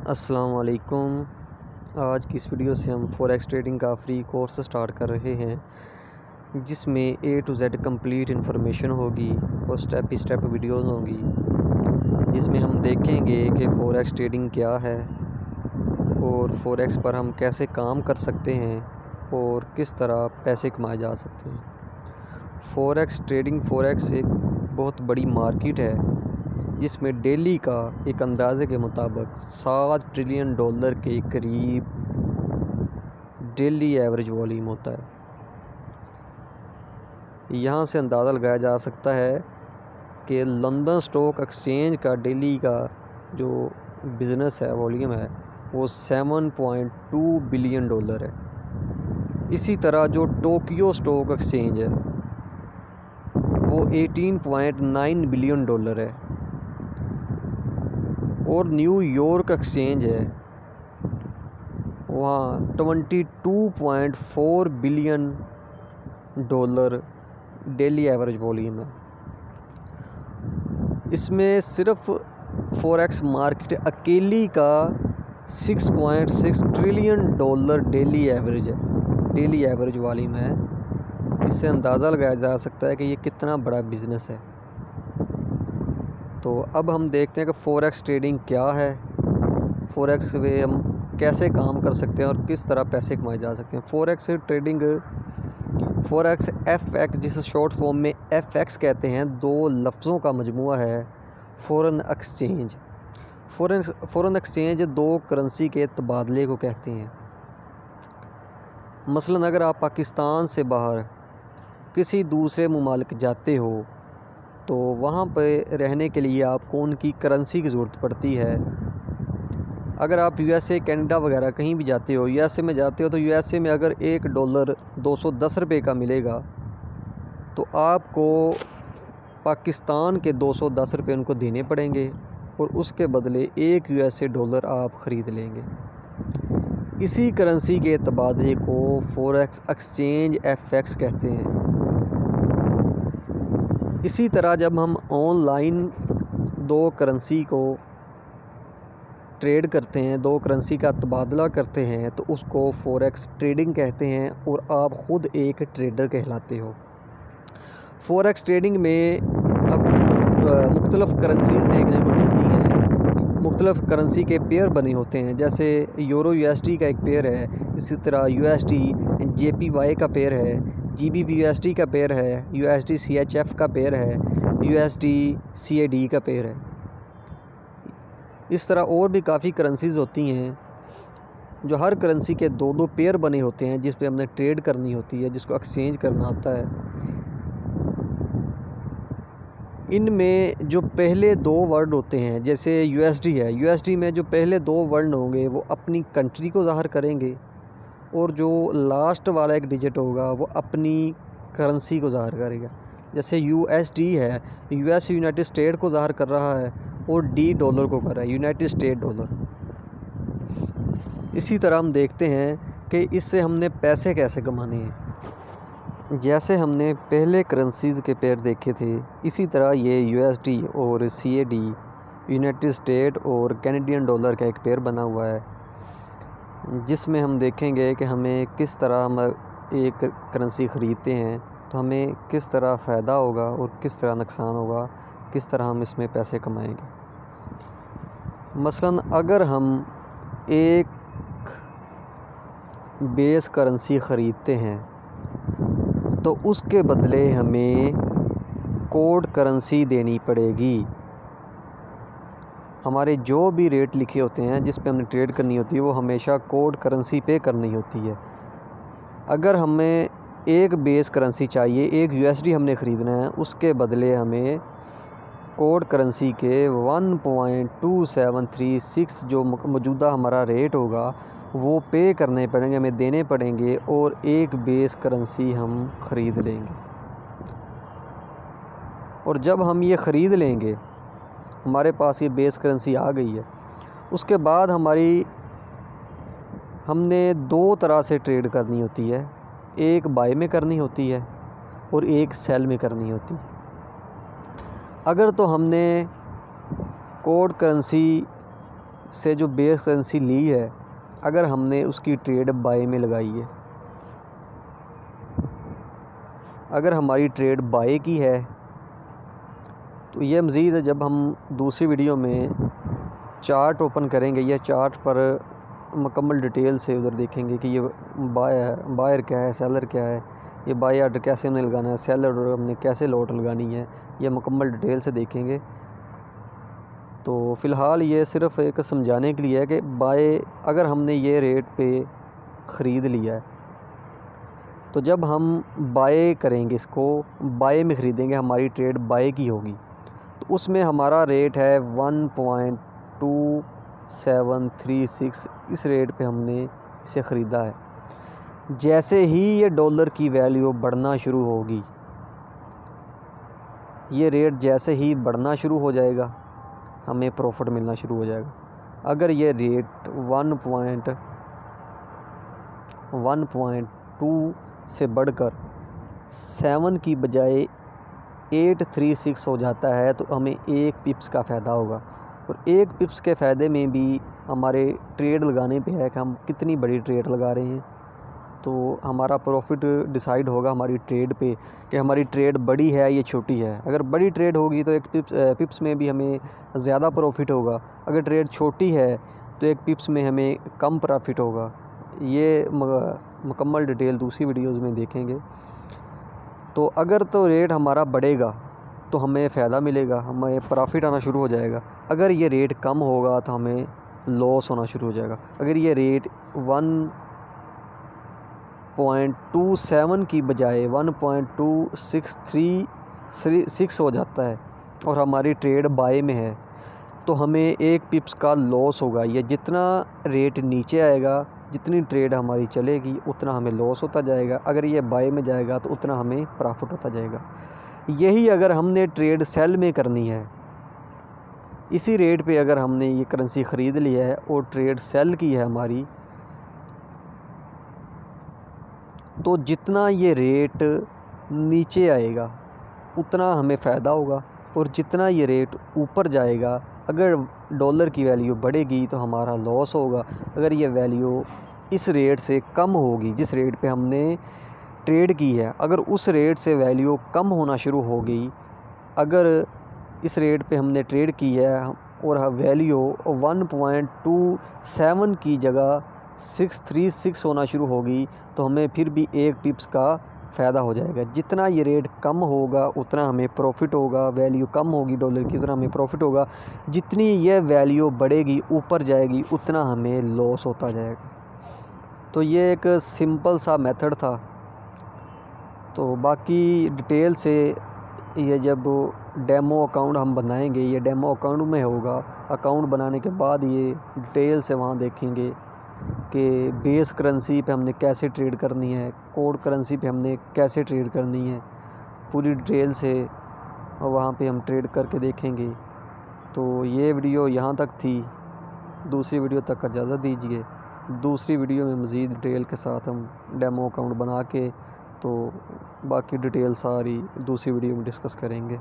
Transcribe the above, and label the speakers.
Speaker 1: अस्सलाम वालेकुम। आज की इस वीडियो से हम फॉरेक्स ट्रेडिंग का फ्री कोर्स स्टार्ट कर रहे हैं, जिसमें ए टू जेड कंप्लीट इन्फॉर्मेशन होगी और स्टेप बाई स्टेप वीडियोस होंगी, जिसमें हम देखेंगे कि फॉरेक्स ट्रेडिंग क्या है और फॉरेक्स पर हम कैसे काम कर सकते हैं और किस तरह पैसे कमाए जा सकते हैं। फॉरेक्स ट्रेडिंग एक बहुत बड़ी मार्केट है, जिसमें डेली का एक अंदाजे के मुताबिक $7 ट्रिलियन के करीब डेली एवरेज वॉल्यूम होता है। यहाँ से अंदाज़ा लगाया जा सकता है कि लंदन स्टॉक एक्सचेंज का डेली का जो बिज़नेस है, वॉल्यूम है, वो $7.2 बिलियन है। इसी तरह जो टोक्यो स्टॉक एक्सचेंज है वो $18.9 बिलियन है और न्यूयॉर्क एक्सचेंज है वहाँ $22.4 बिलियन डेली एवरेज वॉल्यूम है। इसमें सिर्फ फॉरेक्स मार्केट अकेली का $6.6 ट्रिलियन डेली एवरेज है, डेली एवरेज वॉल्यूम है। इससे अंदाज़ा लगाया जा सकता है कि ये कितना बड़ा बिज़नेस है। तो अब हम देखते हैं कि फॉरेक्स ट्रेडिंग क्या है, फॉरेक्स में हम कैसे काम कर सकते हैं और किस तरह पैसे कमाए जा सकते हैं। फॉरेक्स ट्रेडिंग, फॉरेक्स FX, जिसे शॉर्ट फॉर्म में FX कहते हैं, दो लफ्ज़ों का मजमूआ है। फॉरेन एक्सचेंज, फॉरेन एक्सचेंज दो करेंसी के तबादले को कहते हैं। मसलन अगर आप पाकिस्तान से बाहर किसी दूसरे मुमालिक जाते हो तो वहाँ पे रहने के लिए आपको उनकी करेंसी की ज़रूरत पड़ती है। अगर आप USA, कनाडा वगैरह कहीं भी जाते हो, USA में जाते हो तो USA में अगर $1 210 का मिलेगा तो आपको पाकिस्तान के 210 रुपये उनको देने पड़ेंगे और उसके बदले $1 USA आप ख़रीद लेंगे। इसी करेंसी के तबादले को फॉरेक्स एक्सचेंज FX कहते हैं। इसी तरह जब हम ऑनलाइन दो करेंसी को ट्रेड करते हैं, दो करेंसी का तबादला करते हैं, तो उसको फॉरेक्स ट्रेडिंग कहते हैं और आप ख़ुद एक ट्रेडर कहलाते हो। फॉरेक्स ट्रेडिंग में अब मुख्तलिफ़ करेंसीज़ देखने को मिलती हैं, मुख्तलिफ़ करेंसी के पेयर बने होते हैं। जैसे यूरो USD का एक पेयर है, इसी तरह USD JPY का पेयर है, GBP USD का पेयर है, USD CHF का पेयर है, USD CAD का पेयर है। इस तरह और भी काफ़ी करेंसीज़ होती हैं जो हर करेंसी के दो दो पेयर बने होते हैं, जिस पे हमने ट्रेड करनी होती है, जिसको एक्सचेंज करना होता है। इनमें जो पहले दो वर्ड होते हैं, जैसे USD है, USD में जो पहले दो वर्ड होंगे वो अपनी कंट्री को ज़ाहिर करेंगे और जो लास्ट वाला एक डिजिट होगा वो अपनी करेंसी को ज़ाहिर करेगा। जैसे USD है, US यूनाइटेड स्टेट को ज़ाहिर कर रहा है और D डॉलर को कर रहा है, यूनाइटेड स्टेट डॉलर। इसी तरह हम देखते हैं कि इससे हमने पैसे कैसे कमाने हैं। जैसे हमने पहले करेंसीज़ के पेयर देखे थे, इसी तरह ये USD और CAD, यूनाइटेड स्टेट और कैनेडियन डॉलर का एक पेयर बना हुआ है, जिसमें हम देखेंगे कि हमें किस तरह हम एक करेंसी ख़रीदते हैं तो हमें किस तरह फ़ायदा होगा और किस तरह नुकसान होगा, किस तरह हम इसमें पैसे कमाएंगे। मसलन अगर हम एक बेस करेंसी ख़रीदते हैं तो उसके बदले हमें कोड करेंसी देनी पड़ेगी। हमारे जो भी रेट लिखे होते हैं जिस पे हमने ट्रेड करनी होती है वो हमेशा कोड करेंसी पे करनी होती है। अगर हमें एक बेस करेंसी चाहिए, एक USD हमने ख़रीदना है, उसके बदले हमें कोड करेंसी के 1.2736 जो मौजूदा हमारा रेट होगा वो पे करने पड़ेंगे, हमें देने पड़ेंगे और एक बेस करेंसी हम ख़रीद लेंगे। और जब हम ये ख़रीद लेंगे, हमारे पास ये बेस करेंसी आ गई है, उसके बाद हमने दो तरह से ट्रेड करनी होती है। एक बाय में करनी होती है और एक सेल में करनी होती है। अगर तो हमने कोड करेंसी से जो बेस करेंसी ली है, अगर हमने उसकी ट्रेड बाय में लगाई है, अगर हमारी ट्रेड बाय की है, तो ये मज़ीद जब हम दूसरी वीडियो में चार्ट ओपन करेंगे, या चार्ट पर मुकम्मल डिटेल से उधर देखेंगे कि ये बायर क्या है, सेलर क्या है, ये बाय आर्डर कैसे हमने लगाना है, सेलर ऑर्डर हमने कैसे लॉट लगानी है, ये मुकम्मल डिटेल से देखेंगे। तो फ़िलहाल ये सिर्फ़ एक समझाने के लिए है कि बाय अगर हमने ये रेट पे ख़रीद लिया है, तो जब हम बाय करेंगे, इसको बाय में ख़रीदेंगे, हमारी ट्रेड बाय की होगी, तो उसमें हमारा रेट है 1.2736। इस रेट पे हमने इसे ख़रीदा है। जैसे ही ये डॉलर की वैल्यू बढ़ना शुरू होगी, ये रेट जैसे ही बढ़ना शुरू हो जाएगा, हमें प्रॉफिट मिलना शुरू हो जाएगा। अगर ये रेट 1.2 से बढ़कर 7 की बजाय 836 हो जाता है, तो हमें 1 पिप्स का फ़ायदा होगा। और 1 पिप्स के फ़ायदे में भी हमारे ट्रेड लगाने पे है कि हम कितनी बड़ी ट्रेड लगा रहे हैं। तो हमारा प्रॉफिट डिसाइड होगा हमारी ट्रेड पे कि हमारी ट्रेड बड़ी है या छोटी है। अगर बड़ी ट्रेड होगी तो 1 पिप्स में भी हमें ज़्यादा प्रॉफिट होगा। अगर ट्रेड छोटी है तो 1 पिप्स में हमें कम प्रॉफिट होगा। ये मुकम्मल डिटेल दूसरी वीडियोज़ में देखेंगे। तो अगर तो रेट हमारा बढ़ेगा तो हमें फ़ायदा मिलेगा, हमें प्रॉफिट आना शुरू हो जाएगा। अगर ये रेट कम होगा तो हमें लॉस होना शुरू हो जाएगा। अगर ये रेट 1.27 की बजाय 1.2636 हो जाता है और हमारी ट्रेड बाय में है, तो हमें 1 पिप्स का लॉस होगा। ये जितना रेट नीचे आएगा, जितनी ट्रेड हमारी चलेगी, उतना हमें लॉस होता जाएगा। अगर ये बाय में जाएगा तो उतना हमें प्रॉफिट होता जाएगा। यही अगर हमने ट्रेड सेल में करनी है, इसी रेट पे अगर हमने ये करेंसी ख़रीद लिया है और ट्रेड सेल की है हमारी, तो जितना ये रेट नीचे आएगा उतना हमें फ़ायदा होगा, और जितना ये रेट ऊपर जाएगा, अगर डॉलर की वैल्यू बढ़ेगी तो हमारा लॉस होगा। अगर ये वैल्यू इस रेट से कम होगी, जिस रेट पे हमने ट्रेड की है, अगर उस रेट से वैल्यू कम होना शुरू हो गई, अगर इस रेट पे हमने ट्रेड की है और वैल्यू 1.27 की जगह 636 होना शुरू होगी, तो हमें फिर भी 1 पिप्स का फ़ायदा हो जाएगा। जितना ये रेट कम होगा उतना हमें प्रॉफिट होगा। वैल्यू कम होगी डॉलर की, उतना हमें प्रॉफिट होगा। जितनी ये वैल्यू बढ़ेगी, ऊपर जाएगी, उतना हमें लॉस होता जाएगा। तो ये एक सिंपल सा मेथड था। तो बाकी डिटेल से ये जब डेमो अकाउंट हम बनाएंगे, ये डेमो अकाउंट में होगा। अकाउंट बनाने के बाद ये डिटेल से वहाँ देखेंगे कि बेस करेंसी पे हमने कैसे ट्रेड करनी है, कोड करेंसी पे हमने कैसे ट्रेड करनी है, पूरी डिटेल से वहाँ पे हम ट्रेड करके देखेंगे। तो ये वीडियो यहाँ तक थी। दूसरी वीडियो तक इजाज़त दीजिए। दूसरी वीडियो में मज़ीद डिटेल के साथ हम डेमो अकाउंट बना के तो बाकी डिटेल सारी दूसरी वीडियो में डिस्कस करेंगे।